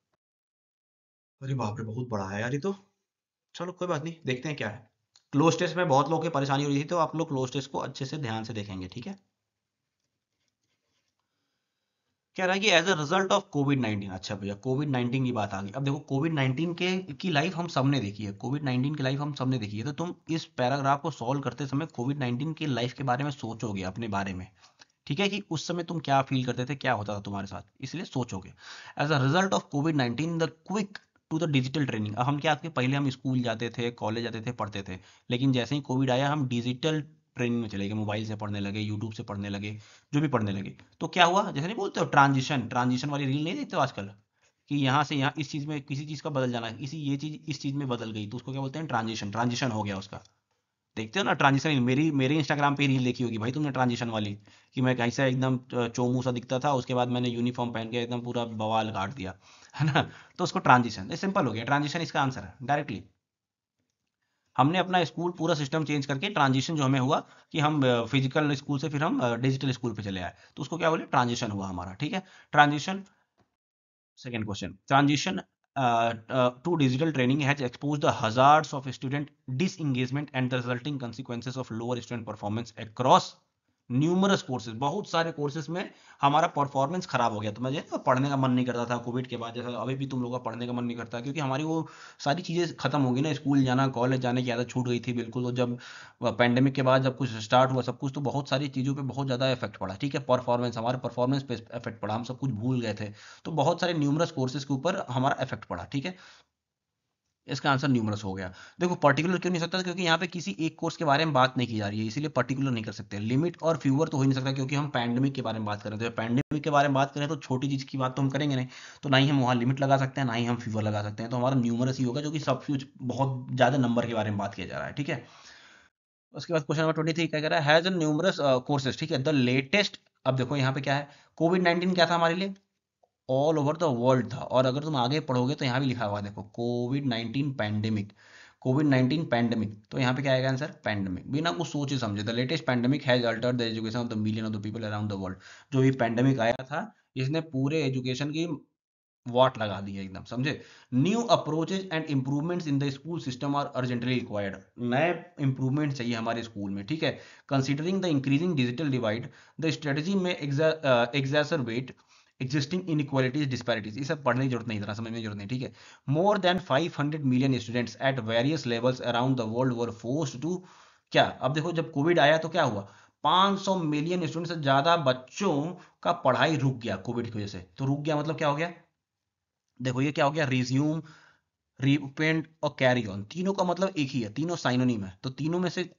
अरे बाप रे बहुत बड़ा है यार ये तो। चलो कोई बात नहीं, देखते हैं क्या है। क्लोज टेस्ट में बहुत लोगों की परेशानी हो रही थी, तो आप लोग क्लोज टेस्ट को अच्छे से ध्यान से देखेंगे, ठीक है। कह रहा है कि as a result of covid 19, अच्छा भैया कोविड 19 की बात आ गई। अब देखो कोविड 19 के की लाइफ हम सबने देखी है, कोविड 19 की लाइफ हम सबने देखी है, तो तुम इस पैराग्राफ को सॉल्व करते समय कोविड 19 की लाइफ के बारे में सोचोगे, अपने बारे में, ठीक है, कि उस समय तुम क्या फील करते थे, क्या होता था तुम्हारे साथ, इसलिए सोचोगे। As a result of covid 19 the quick to the digital training, अब हम क्या आपके, पहले हम स्कूल जाते थे, कॉलेज जाते थे, पढ़ते थे, लेकिन जैसे ही कोविड आया हम डिजिटल ट्रेनिंग में चले गए, मोबाइल से पढ़ने लगे, यूट्यूब से पढ़ने लगे, जो भी पढ़ने लगे। तो क्या हुआ, जैसे नहीं बोलते हो ट्रांजिशन, ट्रांजिशन वाली रील नहीं देखते हो आजकल, कि यहाँ से यहाँ इस चीज में किसी चीज का बदल जाना, इसी ये चीज इस चीज में बदल गई, तो उसको क्या बोलते हैं? ट्रांजिशन। ट्रांजिशन हो गया उसका। देखते हो ना ट्रांजिशन, मेरी मेरे इंस्टाग्राम पे रील देखी होगी भाई तुमने ट्रांजिशन वाली, कि मैं कैसे एकदम चोमू सा दिखता था, उसके बाद मैंने यूनिफॉर्म पहन के एकदम पूरा बवाल काट दिया, है ना? तो उसको ट्रांजिशन, सिंपल हो गया, ट्रांजिशन इसका आंसर है डायरेक्टली। हमने अपना स्कूल पूरा सिस्टम चेंज करके ट्रांजिशन जो हमें हुआ, कि हम फिजिकल स्कूल से फिर हम डिजिटल स्कूल पे चले आए, तो उसको क्या बोले? ट्रांजिशन हुआ हमारा, ठीक है। Transition. Second question. Transition to digital training has exposed the hazards of student disengagement and the resulting consequences of lower student performance across numerous courses. बहुत सारे कोर्सेज में हमारा परफॉर्मेंस खराब हो गया। तो मुझे पढ़ने का मन नहीं करता था कोविड के बाद, जैसा अभी भी तुम लोगों का पढ़ने का मन नहीं करता, क्योंकि हमारी वो सारी चीज़ें खत्म हो गई ना, स्कूल जाना कॉलेज जाने की आदत छूट गई थी बिल्कुल। तो जब पैंडेमिक के बाद जब कुछ स्टार्ट हुआ सब कुछ, तो बहुत सारी चीज़ों पे बहुत ज़्यादा इफेक्ट पड़ा, ठीक है। परफॉर्मेंस, हमारे परफॉर्मेंस पे इफेक्ट पड़ा, हम सब कुछ भूल गए थे। तो बहुत सारे न्यूमरस कोर्सेज के ऊपर हमारा इफेक्ट पड़ा, ठीक है। इसका आंसर न्यूमरस हो गया। देखो पर्टिकुलर क्यों नहीं सकता, क्योंकि यहाँ पे किसी एक कोर्स के बारे में बात नहीं की जा रही है, इसीलिए पर्टिकुलर नहीं कर सकते। लिमिट और फ्यूअर तो हो ही नहीं सकता, क्योंकि हम पैंडेमिक के बारे में बात कर रहे थे। पैंडेमिक के बारे में बात करें तो छोटी चीज की बात तो हम करेंगे नहीं, तो ना ही हम वहाँ लिमिट लगा सकते हैं, ना ही हम फ्यूअर लगा सकते हैं। तो हमारा न्यूमरस ही होगा, जो कि सब फ्यूज बहुत ज्यादा नंबर के बारे में बात किया जा रहा है, ठीक है। उसके बाद क्वेश्चन नंबर 23 क्या कह रहा है? हैज न्यूमरस कोर्सेज, ठीक है, द लेटेस्ट। अब देखो यहाँ पे क्या है, कोविड 19 क्या था हमारे लिए? ऑल ओवर द वर्ल्ड था। और अगर तुम आगे पढ़ोगे तो यहाँ भी लिखा हुआ है, देखो कोविड 19 पैंडेमिक। कोविड 19 पैंडेमिक, तो यहाँ पे क्या आएगा आंसर? पैंडेमिक। बिना कुछ सोचे समझे, the latest pandemic has Altered the education of the million of the people around the world. जो ये पैंडेमिक आया था, इसने पूरे एजुकेशन की वाट लगा दी है एकदम, समझे। New approaches and improvements in the school system are urgently required. नए इंप्रूवमेंट चाहिए हमारे स्कूल में, ठीक है। Considering the increasing digital divide, the strategy may exacerbate existing inequalities disparities. ये सब पढ़ने की जरूरत नहीं, इतना समझने की जरूरत नहीं, ठीक है। More than 500 million students at various levels around the world were forced to, क्या? अब देखो जब कोविड आया तो क्या हुआ? 500 मिलियन स्टूडेंट से ज्यादा बच्चों का पढ़ाई रुक गया कोविड की वजह से। तो रुक गया मतलब क्या हो गया? देखो ये क्या हो गया? रिज्यूम, रिपेंट और कैरी ऑन, तीनों का मतलब एक ही है, तीनों साइनोनिम है। तो तीनों में से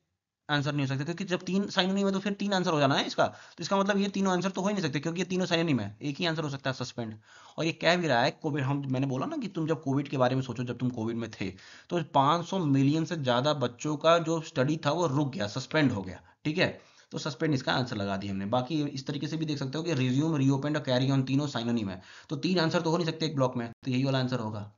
आंसर नहीं हो सकता, क्योंकि जब तीन साइनोनिम है तो फिर तीन आंसर हो जाना है इसका। तो इसका मतलब ये तीनों आंसर तो हो ही नहीं सकते, क्योंकि ये तीनों साइनोनिम है, एक ही आंसर हो सकता है, सस्पेंड। और ये कह भी रहा है कोविड, हम मैंने बोला ना कि तुम जब कोविड के बारे में सोचो, जब तुम कोविड में थे, तो 500 मिलियन से ज्यादा बच्चों का जो स्टडी था वो रुक गया, सस्पेंड हो गया, ठीक है। तो सस्पेंड इसका आंसर लगा दिया हमने। बाकी इस तरीके से भी देख सकते हो कि रिज्यूम, रीओपन और कैरी ऑन तीनों साइनोनिम है, तो तीन आंसर तो हो नहीं सकते एक ब्लॉक में, तो यही वाला आंसर होगा।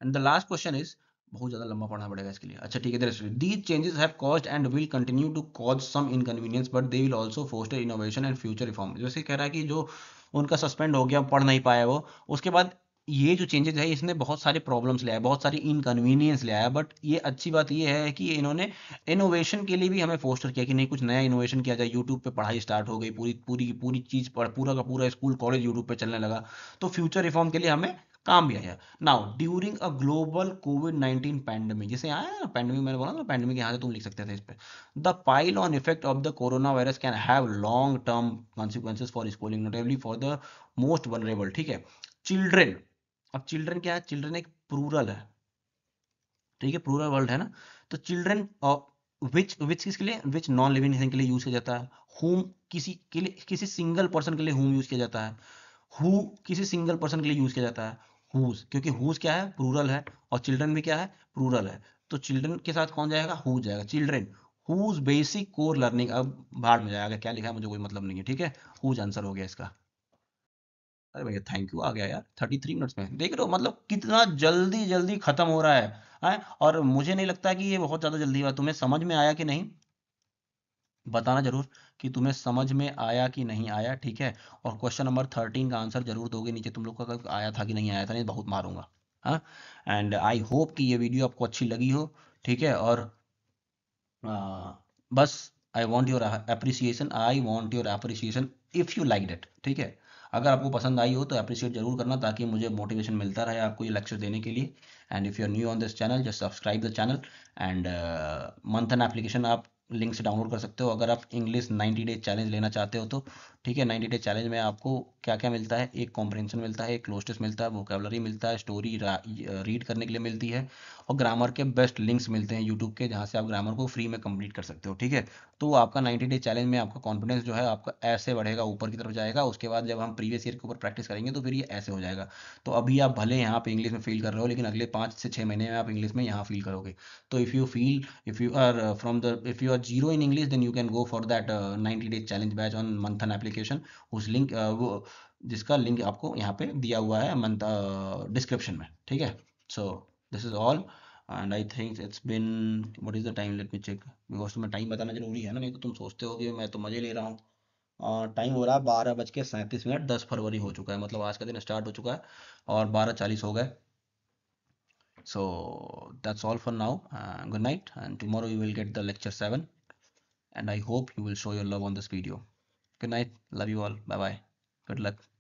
And the last question is, बहुत ज्यादा लंबा पढ़ना पड़ेगा इसके लिए। अच्छा ठीक है, these changes have caused and will continue to cause some inconvenience but they will also foster innovation and future reform. जैसे कह रहा है कि जो उनका सस्पेंड हो गया, पढ़ नहीं पाया वो, उसके बाद ये जो चेंजेस है इसने बहुत सारे प्रॉब्लम्स ले आया, बहुत सारी इनकन्वीनियंस ले आया। बट ये अच्छी बात ये है कि इन्होंने इनोवेशन के लिए भी हमें फोस्टर किया, कि नहीं कुछ नया इनोवेशन किया जाए। यूट्यूब पे पढ़ाई स्टार्ट हो गई, पूरी पूरी पूरी चीज पूरा का पूरा स्कूल कॉलेज यूट्यूब पे चलने लगा। तो फ्यूचर रिफॉर्म के लिए हमें काम भी आया। Now during a global Covid 19 pandemic, जैसे आया ना पैंडेमिक, मैंने बोला ना पैंडेमिक, यहाँ से तुम लिख सकते थे इस पे। The pile on effect of the corona virus can have long term consequences for schooling, notably for the most vulnerable, ठीक है। चिल्ड्रेन, अब चिल्ड्रन क्या है? चिल्ड्रन एक प्लूरल है, ठीक है, प्लूरल वर्ड है ना। तो चिल्ड्रन विच विच किसके लिए? विच नॉन लिविंग थिंग के लिए यूज किया जाता है। हुम किसी के लिए, किसी सिंगल पर्सन के लिए हुम यूज किया जाता है। हु किसी सिंगल पर्सन के लिए यूज किया जाता है। हुज, क्योंकि हुज क्या है? प्लूरल है, और चिल्ड्रन भी क्या है? प्लूरल है। तो चिल्ड्रन के साथ कौन जाएगा? हु जाएगा। Children whose basic core learning, अब भाड़ में जाएगा, क्या लिखा है मुझे कोई मतलब नहीं है, ठीक है। हुज आंसर हो गया इसका। अरे भैया थैंक यू, आ गया यार 33 मिनट्स में, देख रहे हो मतलब कितना जल्दी जल्दी खत्म हो रहा है। और मुझे नहीं लगता कि ये बहुत ज्यादा जल्दी हुआ। तुम्हें समझ में आया कि नहीं? बताना जरूर कि तुम्हें समझ में आया कि नहीं आया, ठीक है। और क्वेश्चन नंबर 13 का आंसर जरूर दोगे नीचे, तुम लोग का आया था कि नहीं आया था, नहीं बहुत मारूंगा। हाँ। एंड आई होप कि ये वीडियो आपको अच्छी लगी हो, ठीक है। और बस I want your appreciation, I want your appreciation if you like it, ठीक है। अगर आपको पसंद आई हो तो अप्रिशिएट जरूर करना, ताकि मुझे मोटिवेशन मिलता रहे आपको ये लेक्चर देने के लिए। And if you are new on this channel, just subscribe the channel. And Manthan application आप लिंक से डाउनलोड कर सकते हो, अगर आप इंग्लिश 90 डेज चैलेंज लेना चाहते हो तो, ठीक है। 90 डेज चैलेंज में आपको क्या क्या मिलता है? एक कॉम्प्रहेंशन मिलता है, एक क्लोज टेस्ट मिलता है, वोकेबलरी मिलता है, स्टोरी रीड करने के लिए मिलती है, और ग्रामर के बेस्ट लिंक्स मिलते हैं यूट्यूब के, जहाँ से आप ग्रामर को फ्री में कंप्लीट कर सकते हो, ठीक है। तो आपका 90 डे चैलेंज में आपका कॉन्फिडेंस जो है आपका ऐसे बढ़ेगा, ऊपर की तरफ जाएगा। उसके बाद जब हम प्रीवियस ईयर के ऊपर प्रैक्टिस करेंगे तो फिर ये ऐसे हो जाएगा। तो अभी आप भले यहाँ पे इंग्लिश में फील कर रहे हो, लेकिन अगले 5 से 6 महीने में आप इंग्लिश में यहाँ फील करोगे। तो if you are zero in English, then you can go for that 90 days challenge batch on Manthan application. उस लिंक वो जिसका लिंक आपको यहाँ पे दिया हुआ है मंथ डिस्क्रिप्शन में, ठीक है। So this is all, and I think it's been, what is the time, let me check, because तुम्हें टाइम बताना जरूरी है ना, नहीं तो तुम सोचते हो कि मैं तो मजे ले रहा हूँ। और टाइम हो रहा है 12:37, 10 फरवरी हो चुका है, मतलब आज का दिन स्टार्ट हो चुका है और 12:40 हो गए। So that's all for now, good night, and tomorrow you will get the lecture 7, and I hope you will show your love on this video. Good night, love you all, bye bye, good luck.